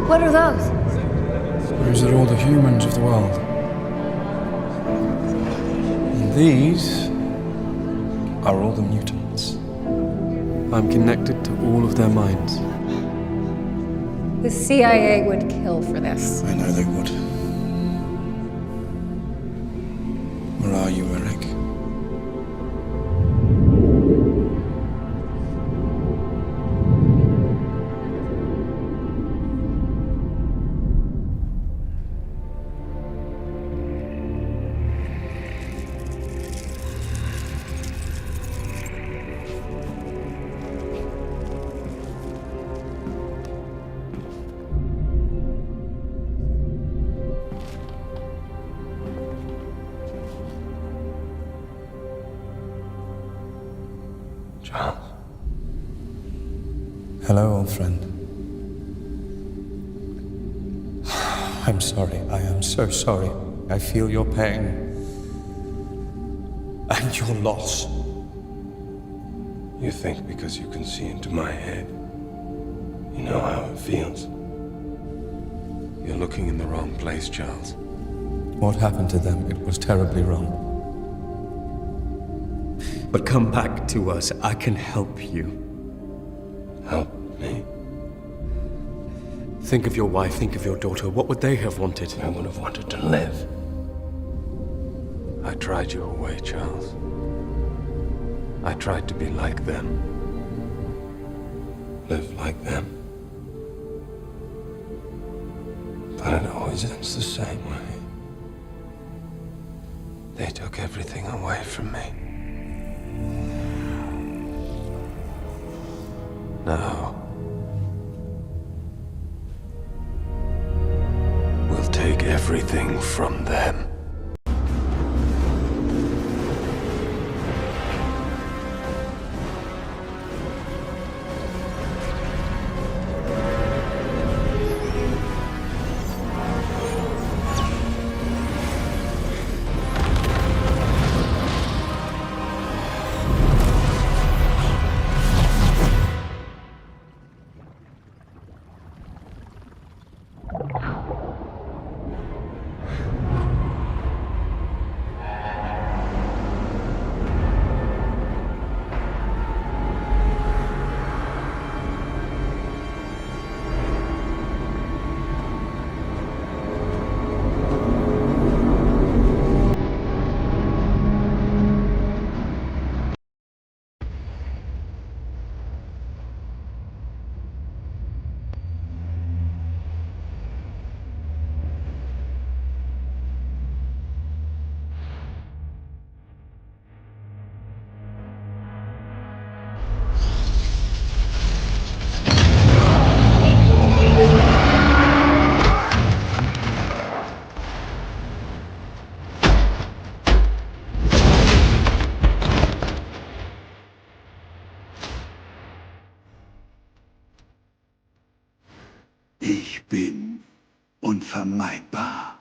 What are those? Those are all the humans of the world. And these are all the mutants. I'm connected to all of their minds. The CIA would kill for this. I know they would. Where are you, Eric? Charles. Hello, old friend. I'm sorry. I am so sorry. I feel your pain. And your loss. You think because you can see into my head, you know how it feels. You're looking in the wrong place, Charles. What happened to them? It was terribly wrong. But come back to us. I can help you. Help me? Think of your wife, think of your daughter. What would they have wanted? I would have wanted to live. I tried you away, Charles. I tried to be like them. Live like them. But it always ends the same way. They took everything away from me. Now, we'll take everything from them. Ich bin unvermeidbar.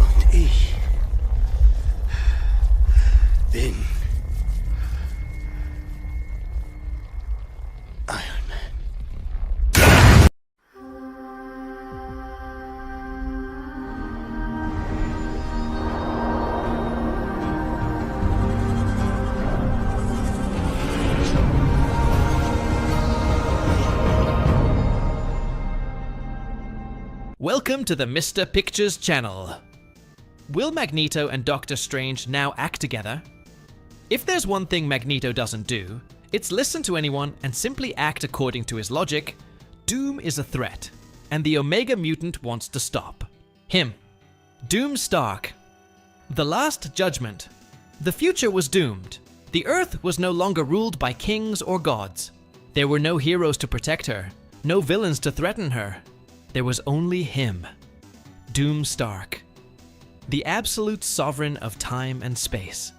Und ich bin Iron Man. Welcome to the Mr. Pictures channel. Will Magneto and Doctor Strange now act together? If there's one thing Magneto doesn't do, it's listen to anyone and simply act according to his logic. Doom is a threat, and the Omega Mutant wants to stop him. Doom Stark. The Last Judgment. The future was doomed. The Earth was no longer ruled by kings or gods. There were no heroes to protect her, no villains to threaten her. There was only him, Doom Stark, the absolute sovereign of time and space.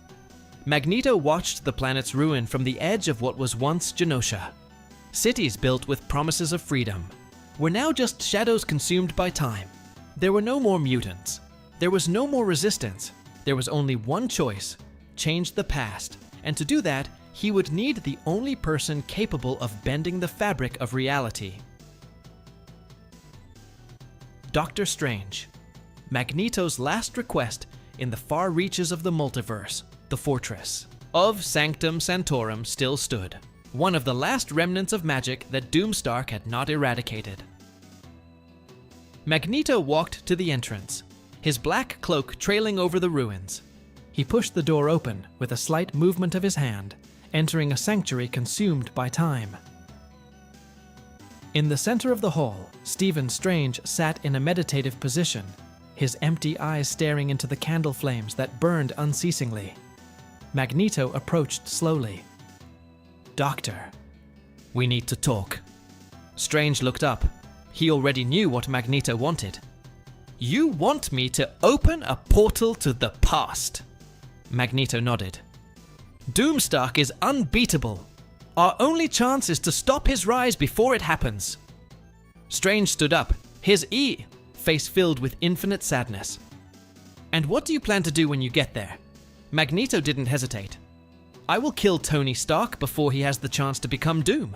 Magneto watched the planet's ruin from the edge of what was once Genosha. Cities built with promises of freedom were now just shadows consumed by time. There were no more mutants. There was no more resistance. There was only one choice: change the past. And to do that, he would need the only person capable of bending the fabric of reality. Doctor Strange, Magneto's last request in the far reaches of the multiverse, the fortress of Sanctum Sanctorum, still stood, one of the last remnants of magic that Doomstark had not eradicated. Magneto walked to the entrance, his black cloak trailing over the ruins. He pushed the door open with a slight movement of his hand, entering a sanctuary consumed by time. In the center of the hall, Stephen Strange sat in a meditative position, his empty eyes staring into the candle flames that burned unceasingly. Magneto approached slowly. "Doctor, we need to talk." Strange looked up. He already knew what Magneto wanted. "You want me to open a portal to the past?" Magneto nodded. "Doomstark is unbeatable. Our only chance is to stop his rise before it happens." Strange stood up, his face filled with infinite sadness. "And what do you plan to do when you get there?" Magneto didn't hesitate. "I will kill Tony Stark before he has the chance to become Doom."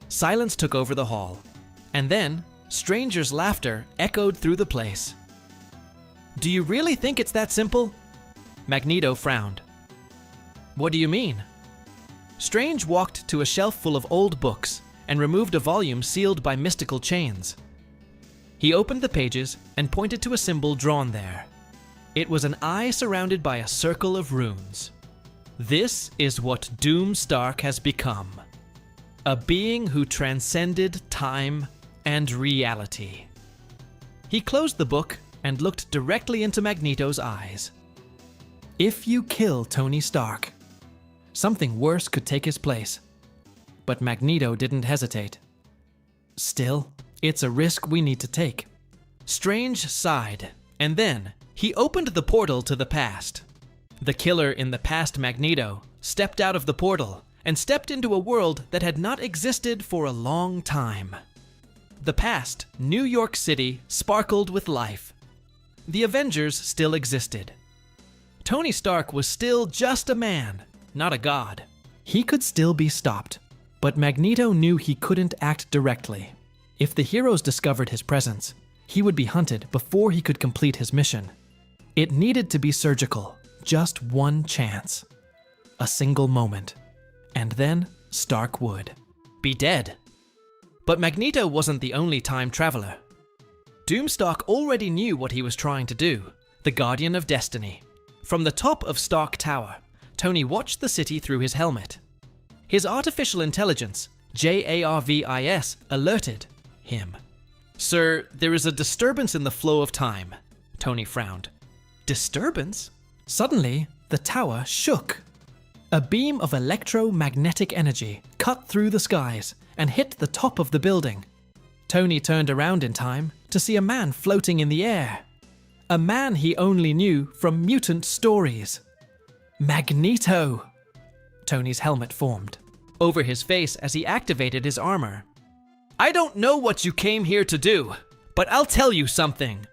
Silence took over the hall, and then Stranger's laughter echoed through the place. "Do you really think it's that simple?" Magneto frowned. "What do you mean?" Strange walked to a shelf full of old books and removed a volume sealed by mystical chains. He opened the pages and pointed to a symbol drawn there. It was an eye surrounded by a circle of runes. This is what Doomstark has become. A being who transcended time and reality. He closed the book and looked directly into Magneto's eyes. If you kill Tony Stark, something worse could take his place. But Magneto didn't hesitate. "Still, it's a risk we need to take." Strange sighed, and then he opened the portal to the past. The killer in the past Magneto stepped out of the portal and stepped into a world that had not existed for a long time. The past, New York City, sparkled with life. The Avengers still existed. Tony Stark was still just a man, not a god. He could still be stopped, but Magneto knew he couldn't act directly. If the heroes discovered his presence, he would be hunted before he could complete his mission. It needed to be surgical, just one chance. A single moment. And then Stark would be dead. But Magneto wasn't the only time traveler. Doomstark already knew what he was trying to do, the Guardian of Destiny. From the top of Stark Tower, Tony watched the city through his helmet. His artificial intelligence, JARVIS, alerted him. "Sir, there is a disturbance in the flow of time." Tony frowned. "Disturbance?" Suddenly, the tower shook. A beam of electromagnetic energy cut through the skies and hit the top of the building. Tony turned around in time to see a man floating in the air. A man he only knew from mutant stories. Magneto! Tony's helmet formed over his face as he activated his armor. "I don't know what you came here to do, but I'll tell you something."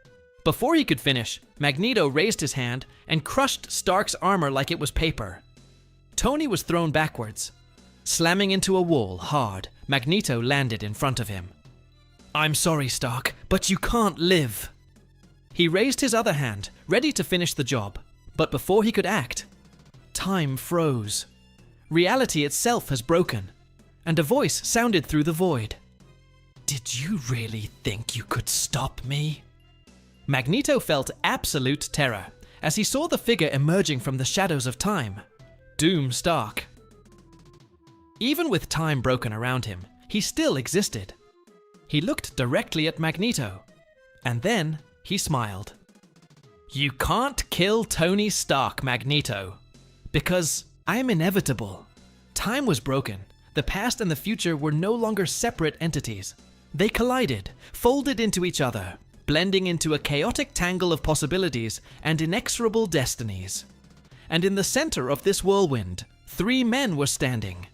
Before he could finish, Magneto raised his hand and crushed Stark's armor like it was paper. Tony was thrown backwards. Slamming into a wall hard, Magneto landed in front of him. "I'm sorry, Stark, but you can't live." He raised his other hand, ready to finish the job, but before he could act, time froze. Reality itself has broken, and a voice sounded through the void. "Did you really think you could stop me?" Magneto felt absolute terror as he saw the figure emerging from the shadows of time. Doom Stark. Even with time broken around him, he still existed. He looked directly at Magneto, and then he smiled. "You can't kill Tony Stark, Magneto, because I am inevitable. Time was broken. The past and the future were no longer separate entities. They collided, folded into each other, blending into a chaotic tangle of possibilities and inexorable destinies. And in the center of this whirlwind, 3 men were standing.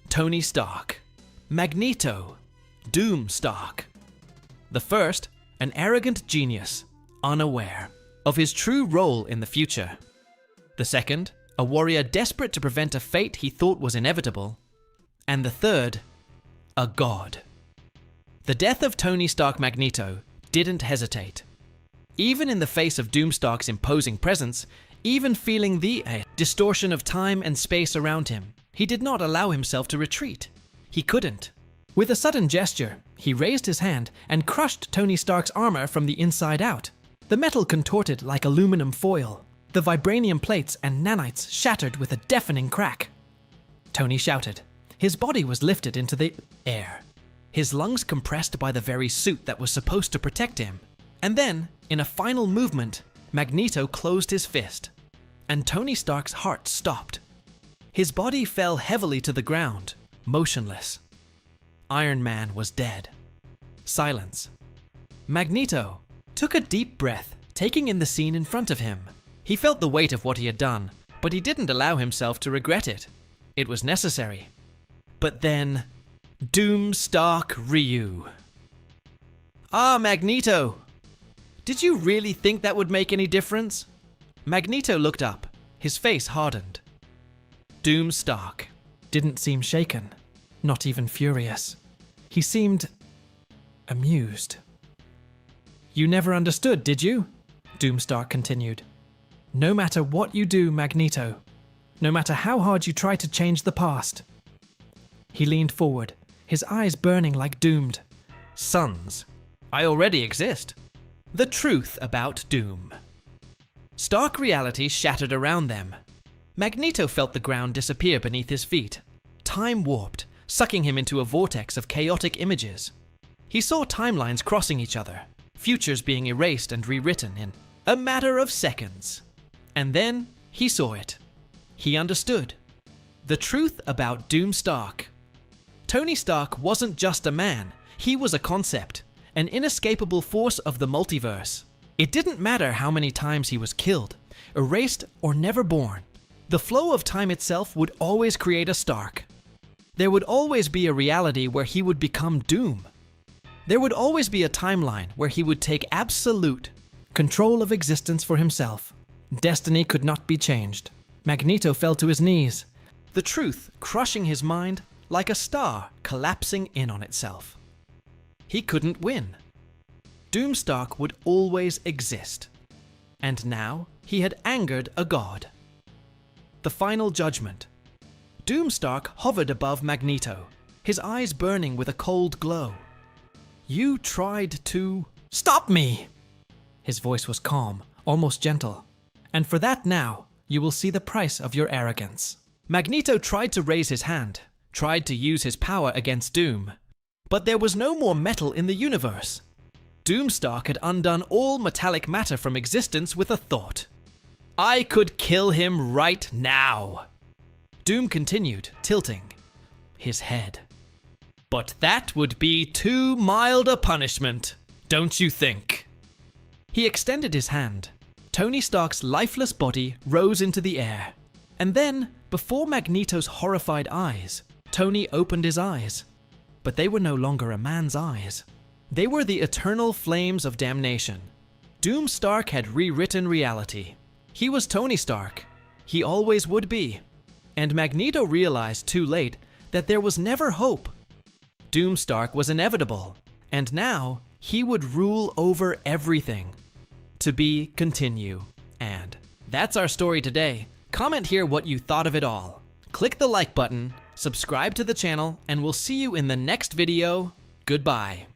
Tony Stark, Magneto, Doom Stark. The first, an arrogant genius, unaware of his true role in the future. The second, a warrior desperate to prevent a fate he thought was inevitable. And the third, a god. The death of Tony Stark Magneto didn't hesitate. Even in the face of Doom Stark's imposing presence, even feeling the distortion of time and space around him, he did not allow himself to retreat. He couldn't. With a sudden gesture, he raised his hand and crushed Tony Stark's armor from the inside out. The metal contorted like aluminum foil. The vibranium plates and nanites shattered with a deafening crack. Tony shouted. His body was lifted into the air. His lungs compressed by the very suit that was supposed to protect him. And then, in a final movement, Magneto closed his fist, and Tony Stark's heart stopped. His body fell heavily to the ground, motionless. Iron Man was dead. Silence. Magneto took a deep breath, taking in the scene in front of him. He felt the weight of what he had done, but he didn't allow himself to regret it. It was necessary. But then, Doom Stark Ryu. Ah, Magneto! Did you really think that would make any difference? Magneto looked up, his face hardened. Doom Stark didn't seem shaken, not even furious. He seemed amused. You never understood, did you? Doom Stark continued. No matter what you do, Magneto, no matter how hard you try to change the past. He leaned forward, his eyes burning like doomed. Suns. I already exist. The truth about Doom. Stark reality shattered around them. Magneto felt the ground disappear beneath his feet. Time warped, sucking him into a vortex of chaotic images. He saw timelines crossing each other, futures being erased and rewritten in a matter of seconds. And then he saw it. He understood. The truth about Doom Stark. Tony Stark wasn't just a man, he was a concept, an inescapable force of the multiverse. It didn't matter how many times he was killed, erased, or never born. The flow of time itself would always create a Stark. There would always be a reality where he would become Doom. There would always be a timeline where he would take absolute control of existence for himself. Destiny could not be changed. Magneto fell to his knees, the truth crushing his mind like a star collapsing in on itself. He couldn't win. Doom Stark would always exist. And now he had angered a god. The final judgment. Doom Stark hovered above Magneto, his eyes burning with a cold glow. You tried to stop me! His voice was calm, almost gentle. And for that now, you will see the price of your arrogance. Magneto tried to raise his hand, tried to use his power against Doom. But there was no more metal in the universe. Doom Stark had undone all metallic matter from existence with a thought. I could kill him right now. Doom continued, tilting his head. But that would be too mild a punishment, don't you think? He extended his hand. Tony Stark's lifeless body rose into the air. And then, before Magneto's horrified eyes, Tony opened his eyes. But they were no longer a man's eyes. They were the eternal flames of damnation. Doom Stark had rewritten reality. He was Tony Stark. He always would be. And Magneto realized too late that there was never hope. Doom Stark was inevitable. And now, he would rule over everything. To be, continue. And that's our story today. Comment here what you thought of it all. Click the like button, subscribe to the channel, and we'll see you in the next video. Goodbye.